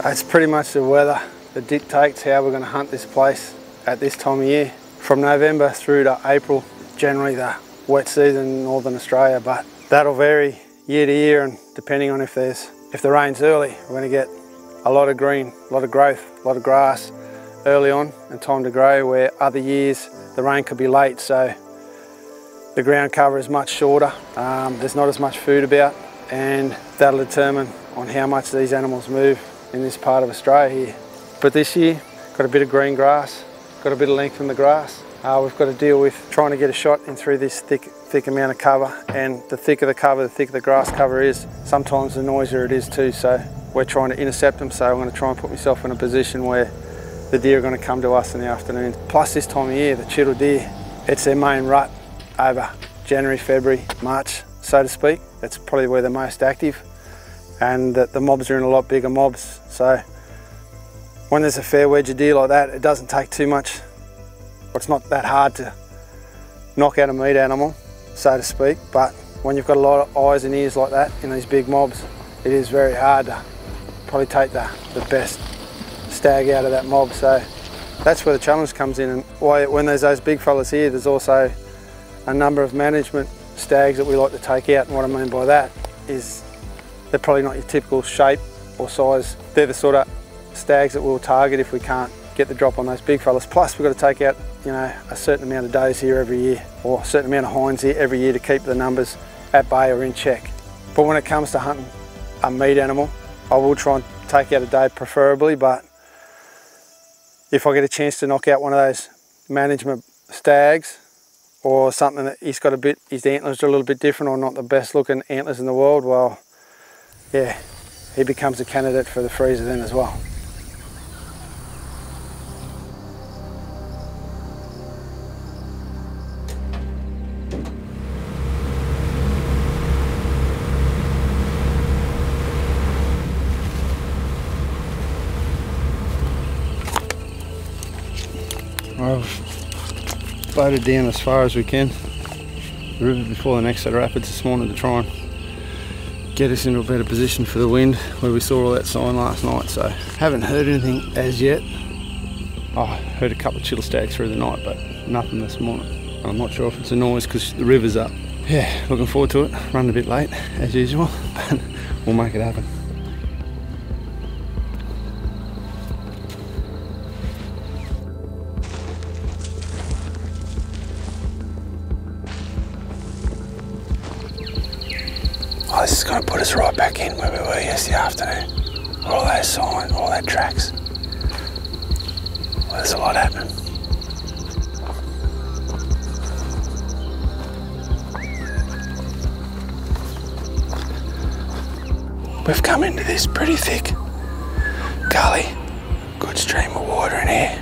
It's pretty much the weather that dictates how we're going to hunt this place at this time of year. From November through to April, generally the wet season in Northern Australia, but that'll vary year to year, and depending on if the rain's early, we're going to get a lot of green, a lot of growth, a lot of grass early on and time to grow, where other years the rain could be late, so the ground cover is much shorter. There's not as much food about, and that'll determine on how much these animals move in this part of Australia here. But this year, got a bit of green grass, got a bit of length in the grass. We've got to deal with trying to get a shot in through this thick amount of cover, and the thicker the cover, the thicker the grass cover is, sometimes the noisier it is too, so we're trying to intercept them, so I'm going to try and put myself in a position where the deer are going to come to us in the afternoon. Plus this time of year, the chital deer, it's their main rut over January, February, March, so to speak. That's probably where they're most active, and the mobs are in a lot bigger mobs, so when there's a fair wedge of deer like that, it doesn't take too much. It's not that hard to knock out a meat animal, so to speak, but when you've got a lot of eyes and ears like that in these big mobs, it is very hard to probably take the best stag out of that mob. So that's where the challenge comes in, and why when there's those big fellas here, there's also a number of management stags that we like to take out, and what I mean by that is they're probably not your typical shape or size. They're the sort of stags that we'll target if we can't get the drop on those big fellas. Plus we've got to take out, you know, a certain amount of days here every year, or a certain amount of hinds here every year to keep the numbers at bay or in check. But when it comes to hunting a meat animal, I will try and take out a day preferably, but if I get a chance to knock out one of those management stags, or something that he's got a bit, his antlers are a little bit different, or not the best looking antlers in the world, well, yeah, he becomes a candidate for the freezer then as well. I've boated down as far as we can the river before the next set of rapids this morning to try and get us into a better position for the wind, where we saw all that sign last night. So haven't heard anything as yet. I heard a couple of chital stags through the night, but nothing this morning. I'm not sure if it's a noise because the river's up. Yeah, looking forward to it. Running a bit late as usual, but we'll make it happen. Oh, this is going to put us right back in where we were yesterday afternoon. All those signs, all that tracks. Well, there's a lot happening. We've come into this pretty thick gully. Good stream of water in here.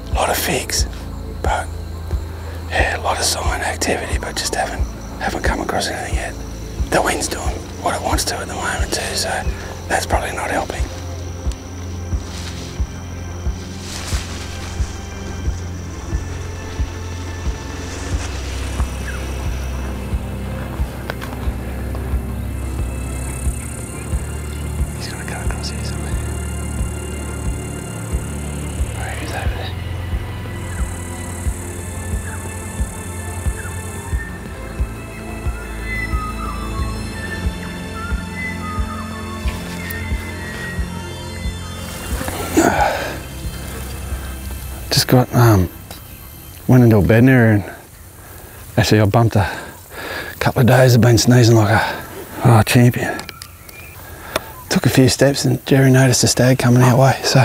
A lot of figs, but yeah, a lot of sign activity, but just haven't come across anything yet. The wind's doing what it wants to at the moment too, so that's probably not helping. He's gonna come across here somewhere. Where he is over there. Just got went into a bedding area, and actually I bumped a couple of days. I've been sneezing like a champion. Took a few steps and Jerry noticed a stag coming our way, so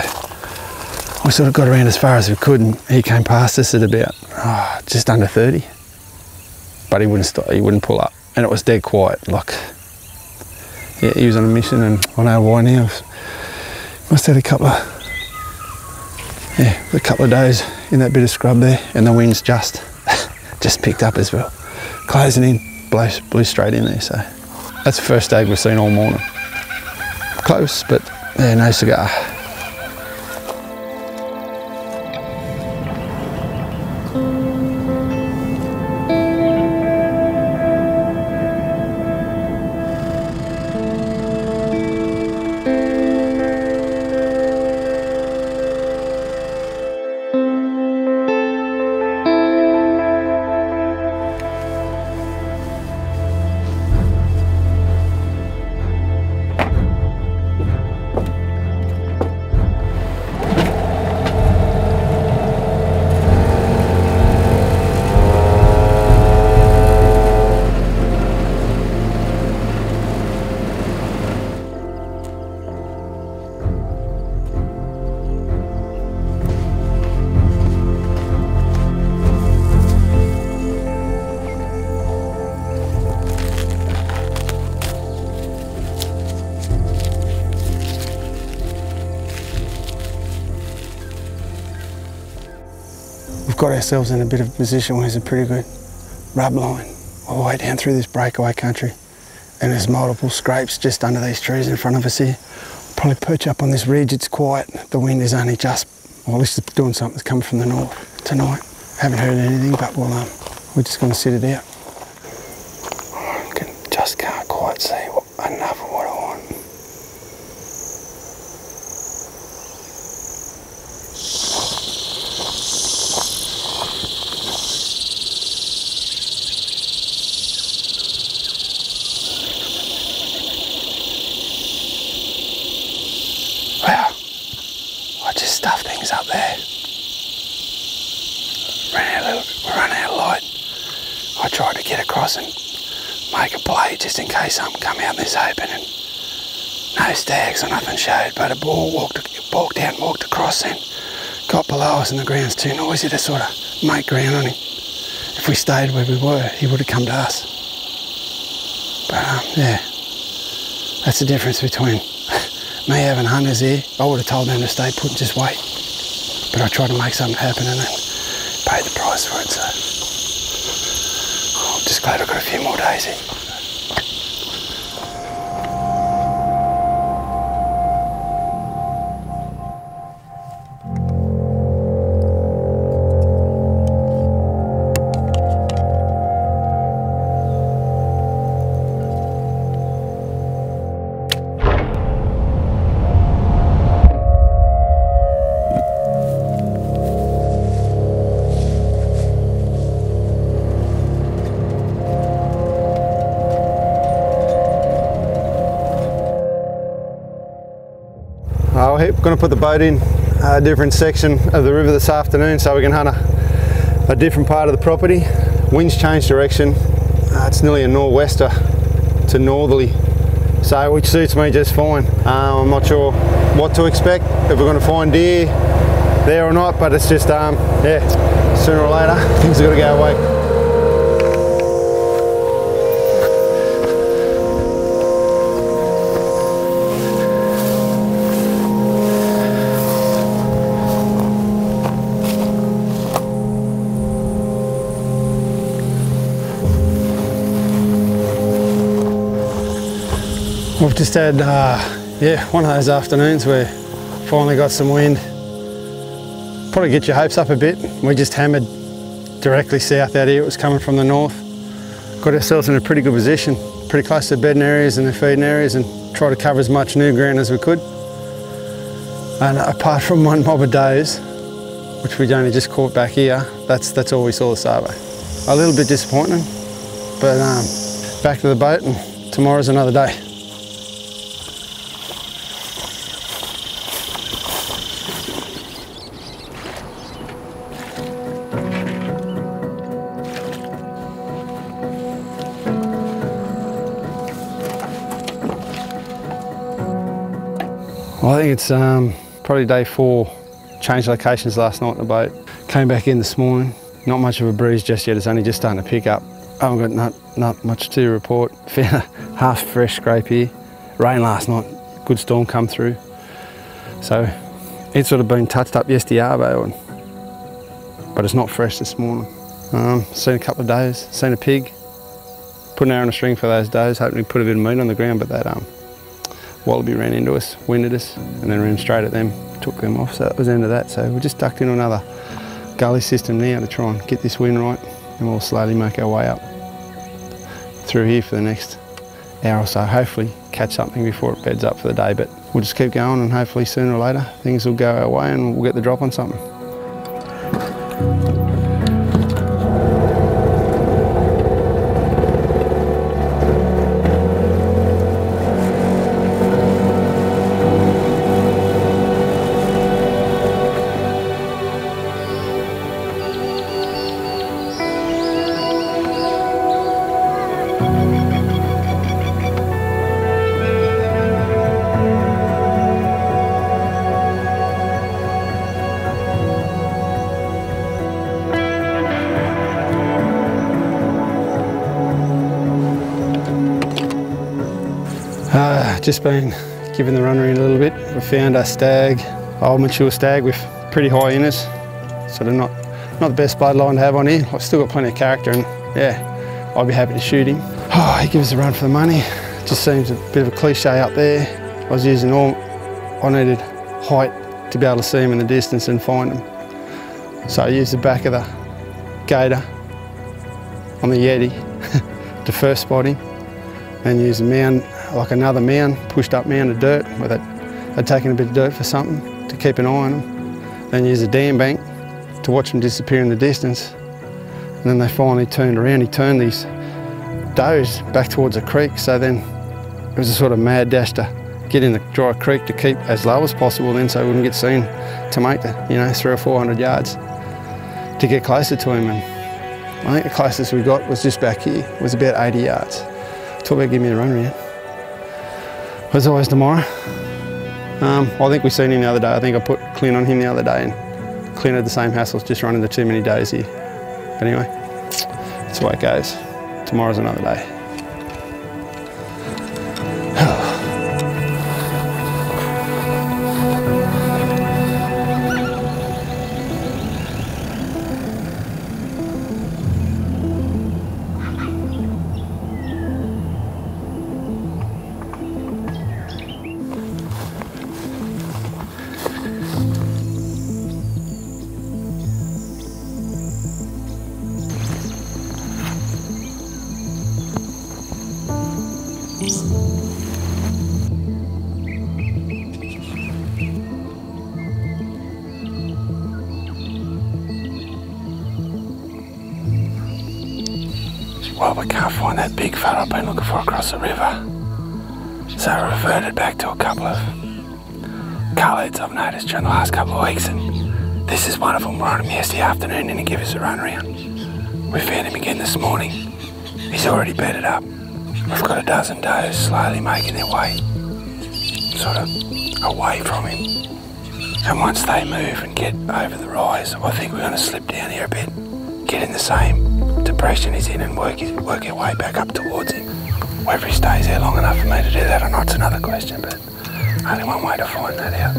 we sort of got around as far as we could, and he came past us at about just under 30, but he wouldn't stop, he wouldn't pull up, and it was dead quiet. Like, yeah, he was on a mission, and I know why now. Must have had a couple of days in that bit of scrub there, and the wind's just picked up as well. Closing in, blew straight in there, so that's the first stag we've seen all morning. Close, but yeah, no cigar. we've got ourselves in a bit of a position where there's a pretty good rub line all the way down through this breakaway country, and there's multiple scrapes just under these trees in front of us here. Probably perch up on this ridge. It's quiet. The wind is only just, well, at least it's doing something that's coming from the north tonight. Haven't heard anything, but we're just going to sit it out. Just can't quite see enough of what I want. Wow, I just stuffed things up there. We ran out of light. I tried to get across and make a play just in case something come out in this open, and no stags or nothing showed, but a boar walked out and walked across and got below us, and the ground's too noisy to sort of make ground on him. If we stayed where we were, he would have come to us. But yeah, that's the difference between me having hunters here. I would have told them to stay put and just wait, but I tried to make something happen and then paid the price for it, so I'm just glad I've got a few more days here. We're going to put the boat in a different section of the river this afternoon so we can hunt a different part of the property. Wind's changed direction. It's nearly a nor'wester to northerly, so which suits me just fine. I'm not sure what to expect, if we're going to find deer there or not, but it's just, yeah, sooner or later things are going to go away. We've just had, yeah, one of those afternoons where finally got some wind. Probably get your hopes up a bit. We just hammered directly south out here. It was coming from the north. Got ourselves in a pretty good position, pretty close to the bedding areas and the feeding areas, and tried to cover as much new ground as we could. And apart from one mob of does, which we only just caught back here, that's all we saw this Savo. A little bit disappointing, but back to the boat, and tomorrow's another day. Well, I think it's probably day 4. Changed locations last night in the boat. Came back in this morning. Not much of a breeze just yet. It's only just starting to pick up. I haven't got not much to report. Found a half fresh scrape here. Rain last night. Good storm come through. So it's sort of been touched up yesterday, but it's not fresh this morning. Seen a couple of does. Seen a pig. Put an arrow on a string for those does, hoping to put a bit of meat on the ground, but that wallaby ran into us, winded us, and then ran straight at them, took them off, so that was the end of that. So we just ducked into another gully system now to try and get this wind right, and we'll slowly make our way up through here for the next hour or so. Hopefully catch something before it beds up for the day, but we'll just keep going, and hopefully sooner or later things will go our way and we'll get the drop on something. Just been giving the runner in a little bit. We found a stag, old mature stag with pretty high inners, sort of not Not the best bloodline to have on here. I've still got plenty of character, and yeah, I'd be happy to shoot him. Oh, he gives us a run for the money. Just seems a bit of a cliche up there. I was using I needed height to be able to see him in the distance and find him. So I used the back of the gator on the Yeti to first spot him, and used a mound, like another mound, pushed up mound of dirt where they'd taken a bit of dirt for something to keep an eye on them. Then used a dam bank to watch them disappear in the distance. And then they finally turned around. He turned these does back towards the creek, so then it was a sort of mad dash to get in the dry creek to keep as low as possible then, so he wouldn't get seen, to make the, 300 or 400 yards to get closer to him. And I think the closest we got was just back here. It was about 80 yards. Talk about giving me a run around. As always, tomorrow. I think we seen him the other day. I think I put Clint on him the other day, and Clint had the same hassles, just running the too many days here. But anyway, that's the way it goes. Tomorrow's another day. Well, we can't find that big fella I've been looking for across the river. So I reverted back to a couple of coloureds I've noticed during the last couple of weeks, and this is one of them. We're on him yesterday afternoon and he gave us a run around. We found him again this morning. He's already bedded up. We've got a dozen does slowly making their way sort of away from him. And once they move and get over the rise, I think we're going to slip down here a bit, get in the same depression he's in and work our way back up towards him. Whether he stays there long enough for me to do that or not's another question, but only one way to find that out.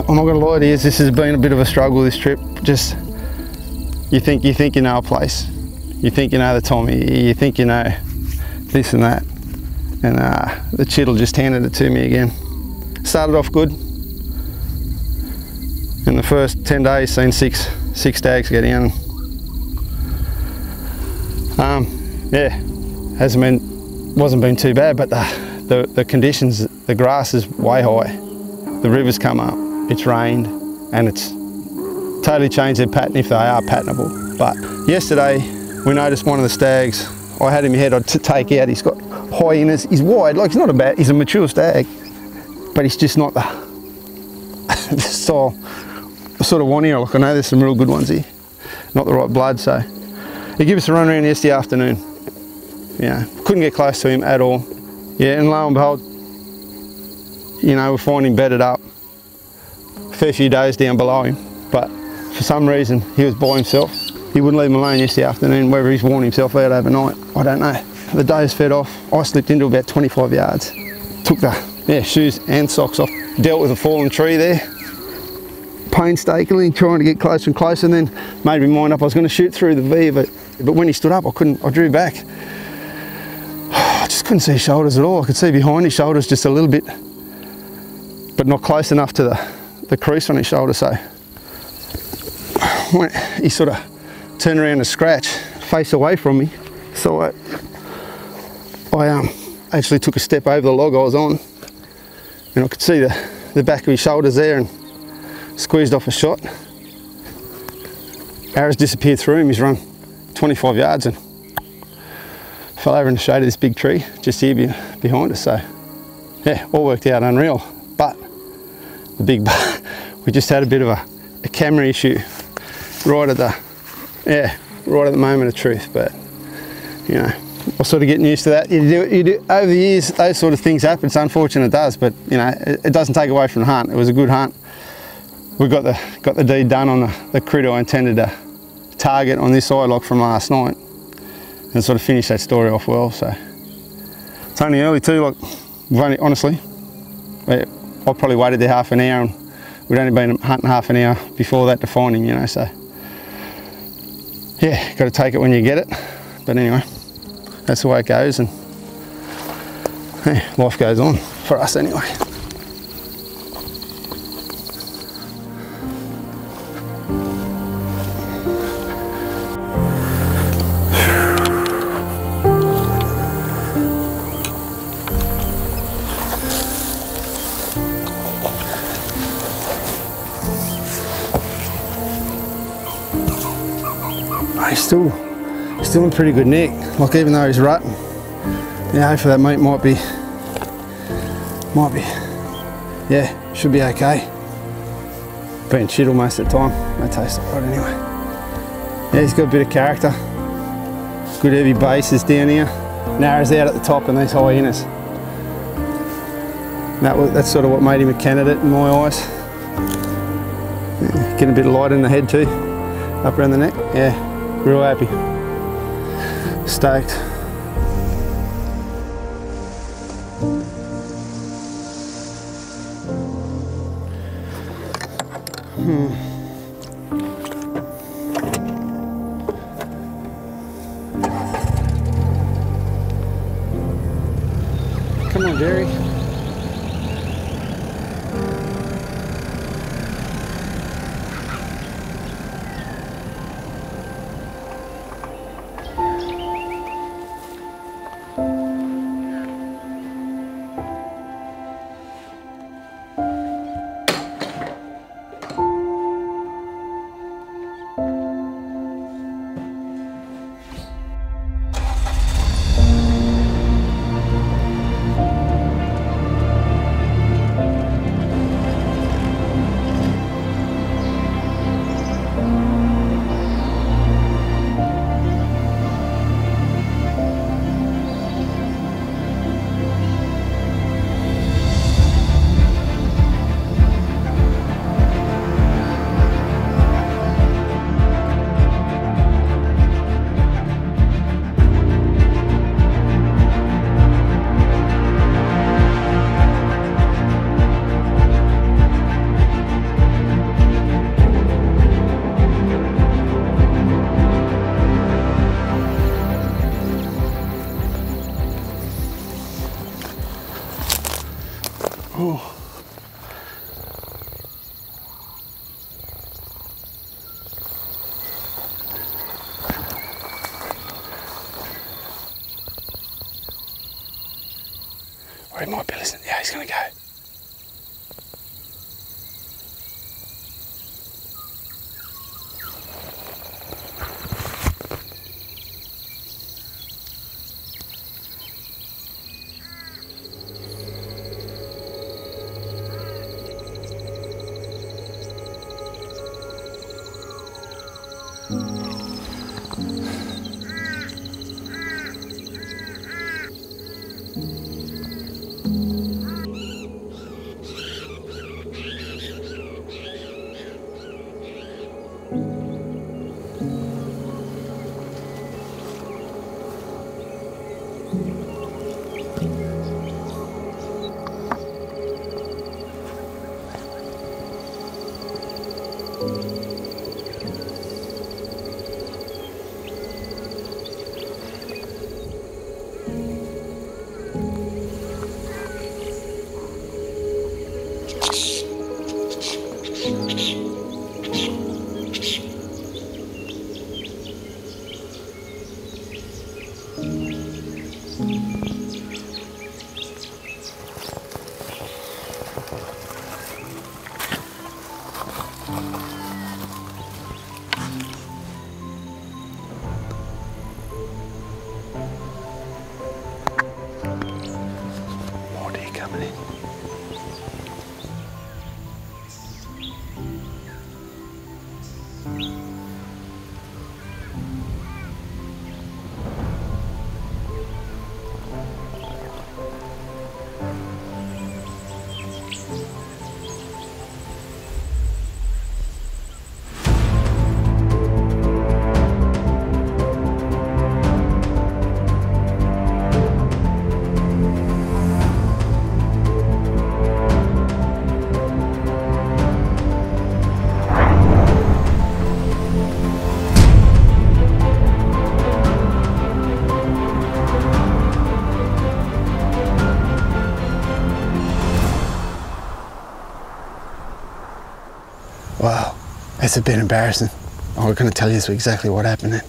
I'm not gonna lie to you, this has been a bit of a struggle this trip. Just, you think you know a place. You think you know the time of year, you think you know this and that. And the chittle just handed it to me again. Started off good. In the first 10 days, seen six stags get in. Yeah, wasn't been too bad, but the conditions, the grass is way high. The river's come up, it's rained, and it's totally changed their pattern if they are patternable. But yesterday, we noticed one of the stags, I had him head to take out, he's got high inners, he's wide, like he's a mature stag, but he's just not the style I sort of want here. Like I know there's some real good ones here, not the right blood, so he gave us a run around yesterday afternoon. Yeah, couldn't get close to him at all. Yeah, and lo and behold, we find him bedded up a fair few days down below him, but for some reason he was by himself. He wouldn't leave him alone yesterday afternoon, whether he's worn himself out overnight, I don't know. The days fed off, I slipped into about 25 yards, took the shoes and socks off, dealt with a fallen tree there, painstakingly trying to get closer and closer, and then made my mind up I was going to shoot through the V, but when he stood up I drew back. I just couldn't see his shoulders at all. I could see behind his shoulders just a little bit, but not close enough to the crease on his shoulder. So when he sort of turned around to scratch, face away from me, so I actually took a step over the log I was on, and I could see the back of his shoulders there, and squeezed off a shot. Arrows disappeared through him. He's run 25 yards and fell over in the shade of this big tree just here behind us. So yeah, all worked out unreal. But the big we just had a bit of a camera issue right at the moment of truth. But you know, I'm sort of getting used to that. You do over the years, those sort of things happen. It's unfortunate it does, but you know, it doesn't take away from the hunt. It was a good hunt. We got the deed done on the critter I intended to target on this side lock from last night, and sort of finished that story off well. So it's only early too. Like, we've only, honestly, I probably waited there half an hour, and we'd only been hunting half an hour before that to find him. You know, so yeah, got to take it when you get it. But anyway, that's the way it goes, and hey, life goes on for us anyway. He's still in pretty good nick. Like, even though he's rutting, yeah, hopefully that meat might be, yeah, should be okay. Been shit almost at the time. That tastes right anyway. Yeah, he's got a bit of character. Good heavy bases down here. Narrows out at the top and these high inners. That's sort of what made him a candidate in my eyes. Yeah, getting a bit of light in the head too, up around the neck. Yeah. Real happy, stoked. Come on, Jerry. Oh. Or he might be listening. Yeah, he's gonna go. It's a bit embarrassing. I'm going to tell you exactly what happened then.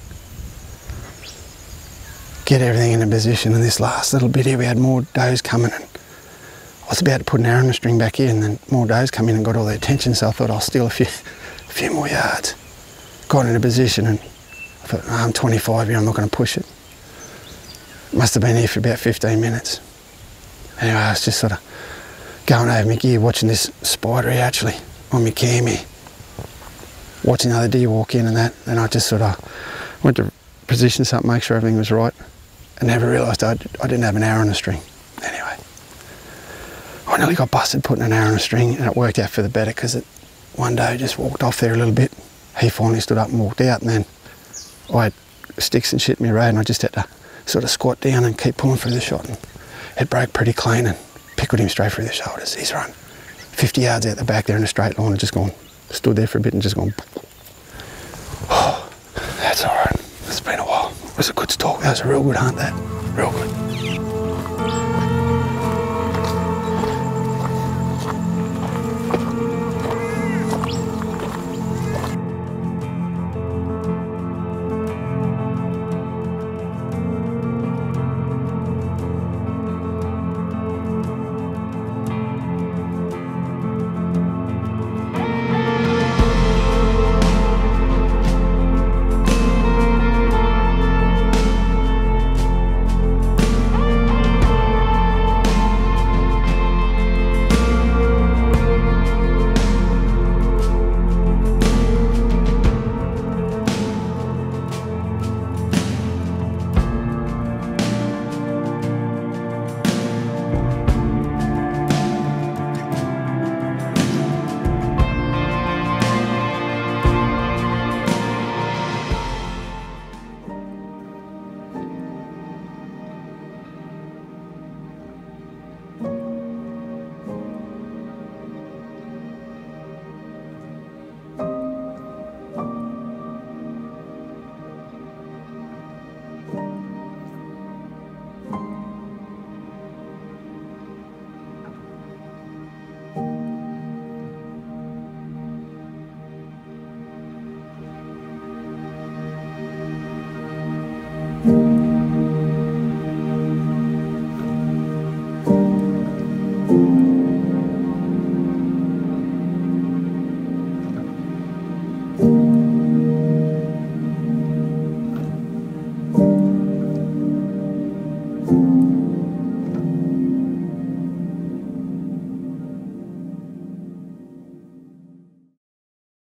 Get everything in a position, and this last little bit here, we had more does coming, and I was about to put an arrow on the string back here, and then more does come in and got all the attention, so I thought I'll steal a few more yards. Got in a position, and I thought, no, I'm 25 here, I'm not going to push it. Must have been here for about 15 minutes. Anyway, I was just sort of going over my gear, watching this spider here actually on my cam here, watching the other deer walk in and that, and I just sort of went to position something, make sure everything was right, and never realised I didn't have an arrow on the string. Anyway, I nearly got busted putting an arrow on the string, and it worked out for the better because one day I just walked off there a little bit. He finally stood up and walked out, and then I had sticks and shit in my road, and I just had to sort of squat down and keep pulling through the shot, and it broke pretty clean and pickled him straight through the shoulders. He's run 50 yards out the back there in a straight line and just gone, stood there for a bit and just gone. Oh, that's all right. It's been a while. It was a good stalk. That was a real good hunt, that. Real good.